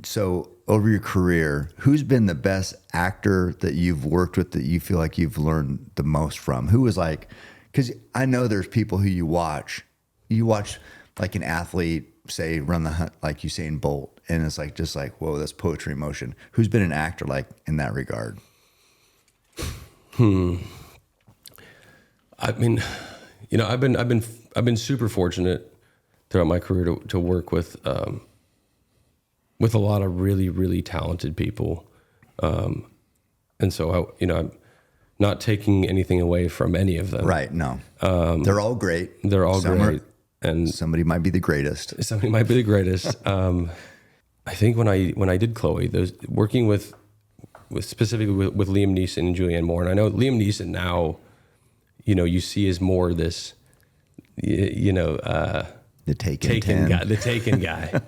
So over your career, who's been the best actor that you've worked with that you feel like you've learned the most from? Who was like, because I know there's people who you watch like an athlete, say run the hunt, like Usain Bolt, and it's like, just like, whoa, that's poetry in motion. Who's been an actor like in that regard? I mean, you know, I've been super fortunate throughout my career to work with a lot of really, really talented people. And so I'm not taking anything away from any of them. Right. No. They're all great. They're all great. And somebody might be the greatest. Somebody might be the greatest. I think when I did Chloe, those working with specifically with Liam Neeson and Julianne Moore, and I know Liam Neeson now, you know, you see as more this, the Taken guy, the Taken guy.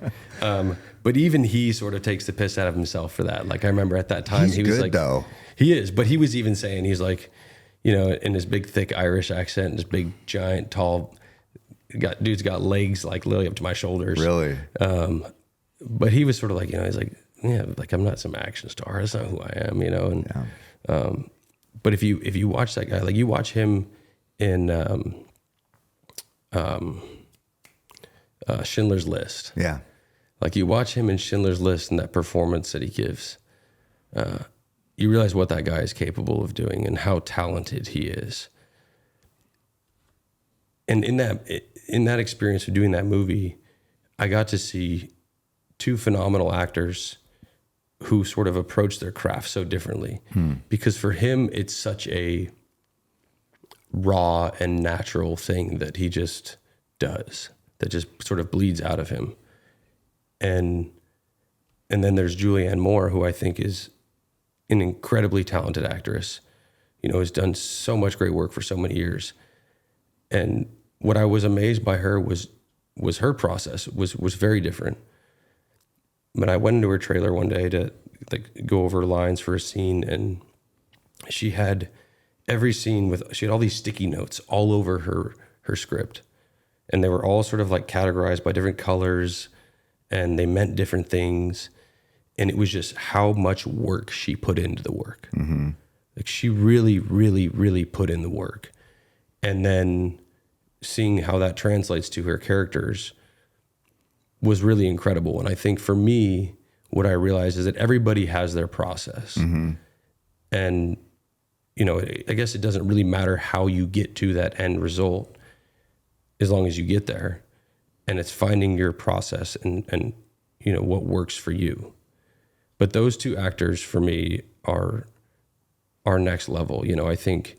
But even he sort of takes the piss out of himself for that. Like I remember at that time, he was good, like, though. He is, but he was even saying, he's like, you know, in his big thick Irish accent, this big giant tall dude's got legs like literally up to my shoulders. Really? But he was sort of like, you know, he's like, yeah, like I'm not some action star. That's not who I am, you know. And but if you watch that guy, like you watch him in Schindler's List. Yeah. Like you watch him in Schindler's List and that performance that he gives, you realize what that guy is capable of doing and how talented he is. And in that experience of doing that movie, I got to see two phenomenal actors who sort of approach their craft so differently. Because for him, it's such a raw and natural thing that he just does, that just sort of bleeds out of him. And then there's Julianne Moore, who I think is an incredibly talented actress, you know, has done so much great work for so many years. And what I was amazed by her was her process was very different. But I went into her trailer one day to like go over lines for a scene, and she had every scene she had all these sticky notes all over her script, and they were all sort of like categorized by different colors, and they meant different things. And it was just how much work she put into the work. Mm-hmm. Like she really, really, really put in the work. And then seeing how that translates to her characters was really incredible. And I think for me, what I realized is that everybody has their process. Mm-hmm. And, you know, I guess it doesn't really matter how you get to that end result as long as you get there. And it's finding your process and you know, what works for you. But those two actors for me are next level. You know, I think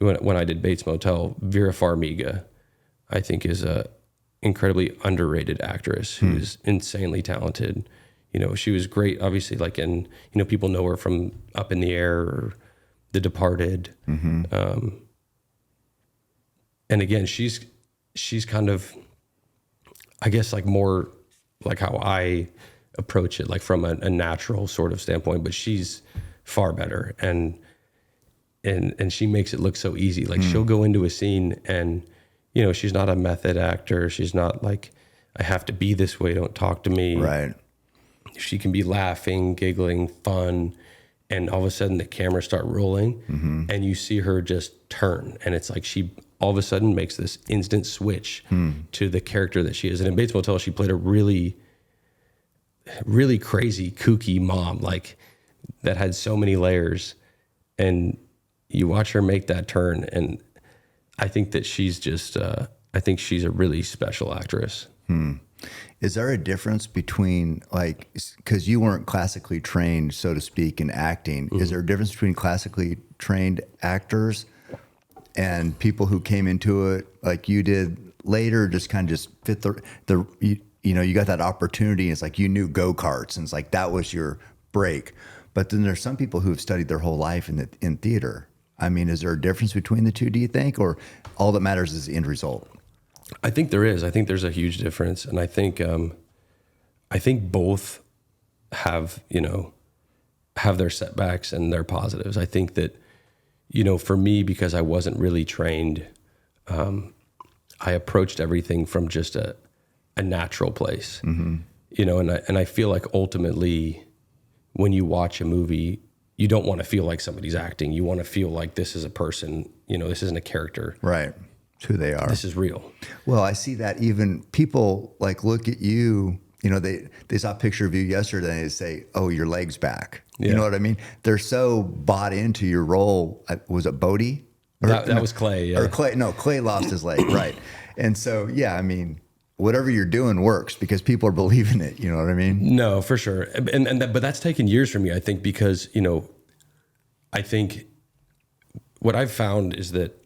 when I did Bates Motel, Vera Farmiga, I think is a incredibly underrated actress who is insanely talented. You know, she was great, obviously, like you know, people know her from Up in the Air or The Departed. Mm-hmm. And again, she's kind of, I guess, like more like how I approach it, like from a natural sort of standpoint, but she's far better. And she makes it look so easy. Like she'll go into a scene and, you know, she's not a method actor. She's not like, I have to be this way, don't talk to me. Right. She can be laughing, giggling, fun. And all of a sudden the cameras start rolling and you see her just turn. And it's like she all of a sudden makes this instant switch to the character that she is. And in Bates Motel, she played a really, really crazy, kooky mom, like that had so many layers. And you watch her make that turn. And I think that she's just, I think she's a really special actress. Is there a difference between, like, because you weren't classically trained, so to speak, in acting, is there a difference between classically trained actors and people who came into it like you did later, just kind of just fit you know, you got that opportunity, and it's like you knew go-karts, and it's like that was your break. But then there's some people who have studied their whole life in theater. I mean, is there a difference between the two, do you think? Or all that matters is the end result? I think there is. I think there's a huge difference. And I think both have, you know, have their setbacks and their positives. I think that, you know, for me, because I wasn't really trained, I approached everything from just a natural place. Mm-hmm. you know, and I feel like ultimately when you watch a movie, you don't want to feel like somebody's acting. You want to feel like this is a person, you know, this isn't a character. Right. It's who they are. This is real. Well, I see that even people like look at you, you know, they saw a picture of you yesterday and they say, oh, your leg's back. Yeah. You know what I mean? They're so bought into your role. Was it Bodie? That was Clay. Yeah. Or Clay. No, Clay lost his leg. Right. And so, yeah, I mean, whatever you're doing works because people are believing it. You know what I mean? No, for sure. But that's taken years for me, I think, because, you know, I think what I've found is that,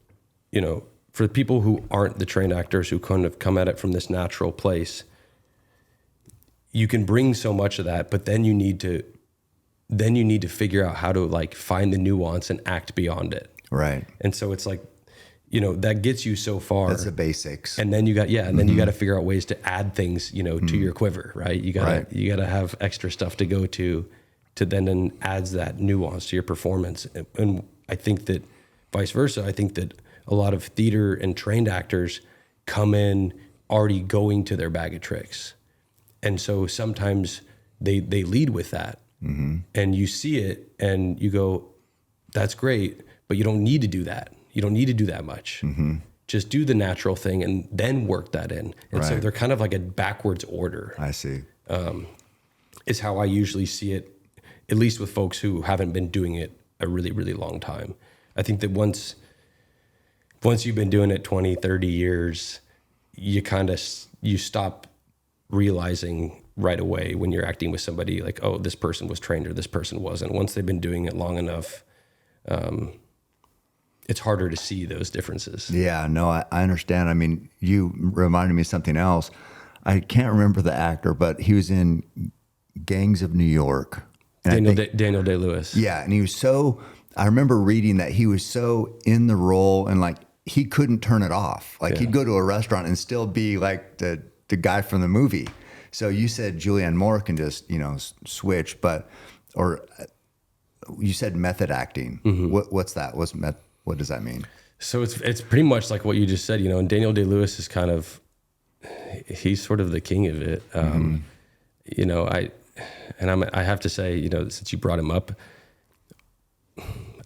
you know, for people who aren't the trained actors who kind of come at it from this natural place, you can bring so much of that, but then you need to figure out how to like find the nuance and act beyond it. Right. And so it's like, you know, that gets you so far. That's the basics. And then you got, then you got to figure out ways to add things, you know, to your quiver, right? You got to have extra stuff to go to then adds that nuance to your performance. And I think that vice versa, I think that a lot of theater and trained actors come in already going to their bag of tricks. And so sometimes they lead with that and you see it and you go, that's great, but you don't need to do that. You don't need to do that much. Just do the natural thing and then work that in. And so they're kind of like a backwards order. I see. Is how I usually see it, at least with folks who haven't been doing it a really, really long time. I think that once you've been doing it 20, 30 years, you stop realizing right away when you're acting with somebody like, oh, this person was trained or this person wasn't. Once they've been doing it long enough, it's harder to see those differences. Yeah, no, I understand. I mean, you reminded me of something else. I can't remember the actor, but he was in Gangs of New York. Daniel Day-Lewis. Yeah, and he was I remember reading that he was so in the role and like he couldn't turn it off. Like he'd go to a restaurant and still be like the guy from the movie. So you said Julianne Moore can just, you know, switch, or you said method acting. What's that? What does that mean? So it's pretty much like what you just said, you know, and Daniel Day-Lewis is he's sort of the king of it. You know, I have to say, you know, since you brought him up,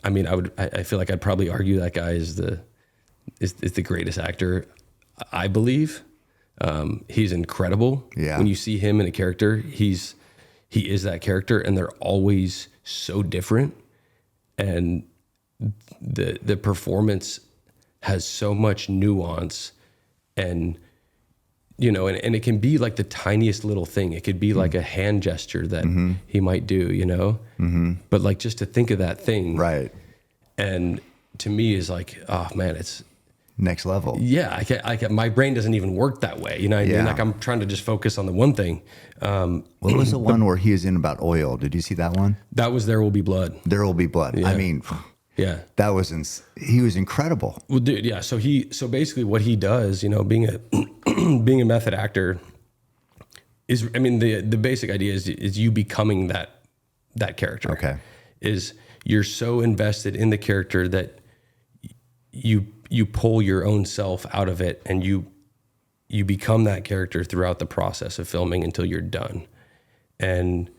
I mean, I feel like I'd probably argue that guy is the greatest actor, I believe. He's incredible. Yeah. When you see him in a character, he is that character, and they're always so different. And the performance has so much nuance, and you know, and it can be like the tiniest little thing. It could be like a hand gesture that he might do, you know, but like just to think of that thing. Right. And to me is like, oh man, it's next level. Yeah. I can't, my brain doesn't even work that way. You know what I mean? Like I'm trying to just focus on the one thing. What was the one where he was in about oil? Did you see that one? That was There Will Be Blood. There Will Be Blood. Yeah. I mean, yeah, that was, he was incredible. Well, dude, yeah. So basically what he does, you know, being a method actor is, I mean, the basic idea is you becoming that character. Okay. Is you're so invested in the character that you pull your own self out of it and you become that character throughout the process of filming until you're done and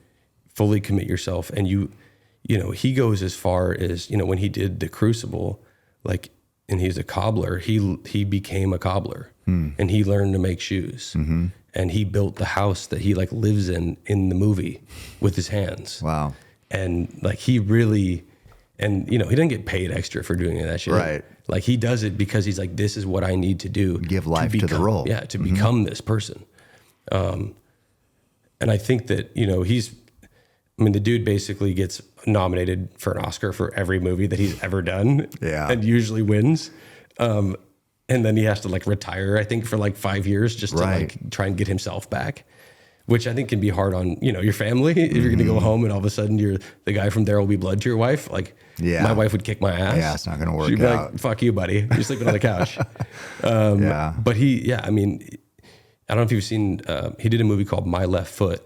fully commit yourself. And you know, he goes as far as, you know, when he did The Crucible, like, and he's a cobbler, he became a cobbler and he learned to make shoes and he built the house that he like lives in the movie with his hands. Wow. And like, he really, and you know, he doesn't get paid extra for doing that shit. Right. Like he does it because he's like, this is what I need to do. Give life to the role. Yeah. To become this person. And I think that, you know, the dude basically gets nominated for an Oscar for every movie that he's ever done. Yeah. And usually wins. And then he has to like retire, I think, for like 5 years just to like try and get himself back, which I think can be hard on, you know, your family. If you're going to go home and all of a sudden you're the guy from There Will Be Blood to your wife, like my wife would kick my ass. Yeah, it's not going to work. She'd be like, fuck you, buddy. You're sleeping on the couch. But I mean, I don't know if you've seen, he did a movie called My Left Foot,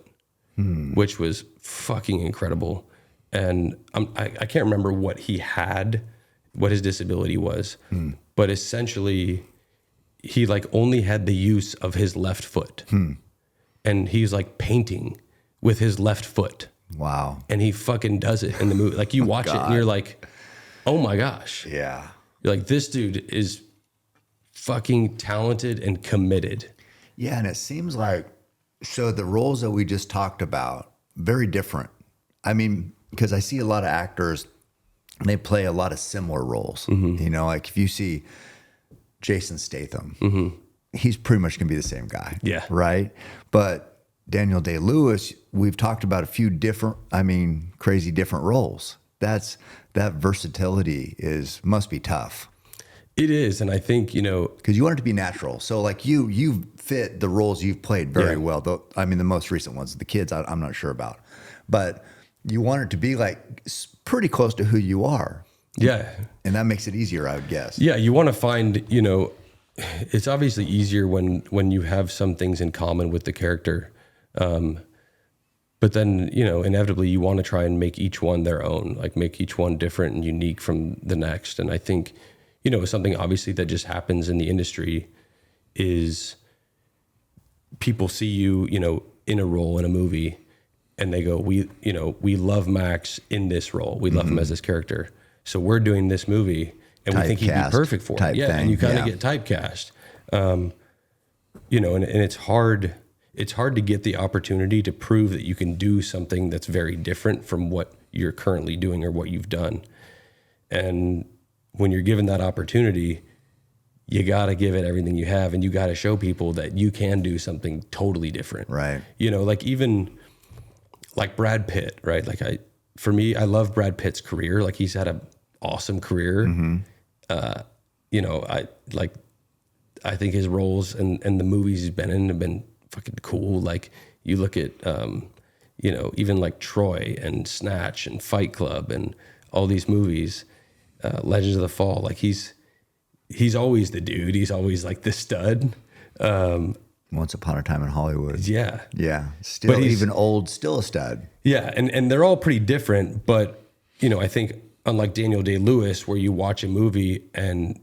which was fucking incredible. And I can't remember what his disability was, but essentially he like only had the use of his left foot. and he's like painting with his left foot. Wow. And he fucking does it in the movie. Like you watch it and you're like, oh my gosh. Yeah. You're like, this dude is fucking talented and committed. Yeah. And it seems like, so the roles that we just talked about, very different. I mean, because I see a lot of actors, they play a lot of similar roles. You know, like if you see Jason Statham, he's pretty much going to be the same guy. Yeah. Right. But Daniel Day-Lewis, we've talked about a few different, crazy different roles. That versatility must be tough. It is. And I think, you know, because you want it to be natural. So like you fit the roles you've played very well. The most recent ones, the kids, I'm not sure about, but you want it to be like pretty close to who you are. Yeah. And that makes it easier, I would guess. Yeah. You want to find, you know, it's obviously easier when you have some things in common with the character. But then, you know, inevitably you want to try and make each one their own, like make each one different and unique from the next. And I think, you know, something obviously that just happens in the industry is people see you, you know, in a role in a movie and they go, we love Max in this role. We love him as this character. So we're doing this movie and we think he'd be perfect for it. Yeah. Thing. And you kind of get typecast, you know, and it's hard. It's hard to get the opportunity to prove that you can do something that's very different from what you're currently doing or what you've done. And when you're given that opportunity, you got to give it everything you have, and you got to show people that you can do something totally different. Right. You know, like even like Brad Pitt, right? Like for me, I love Brad Pitt's career. Like he's had an awesome career. You know, I think his roles and the movies he's been in have been fucking cool. Like you look at, you know, even like Troy and Snatch and Fight Club and all these movies, Legends of the Fall. Like he's always the dude. He's always like the stud. Once Upon a Time in Hollywood. Yeah. Yeah. Still even old, still a stud. Yeah. And they're all pretty different, but you know, I think unlike Daniel Day-Lewis, where you watch a movie and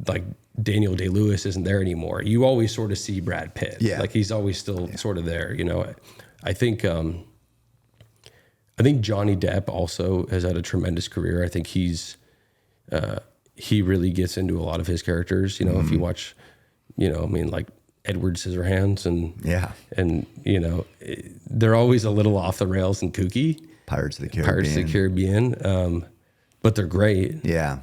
like Daniel Day-Lewis isn't there anymore, you always sort of see Brad Pitt. Yeah. Like he's always still sort of there, you know. I think Johnny Depp also has had a tremendous career. I think he really gets into a lot of his characters, you know, if you watch, you know, I mean like Edward Scissorhands and you know, they're always a little off the rails and kooky. Pirates of the Caribbean. But they're great. Yeah.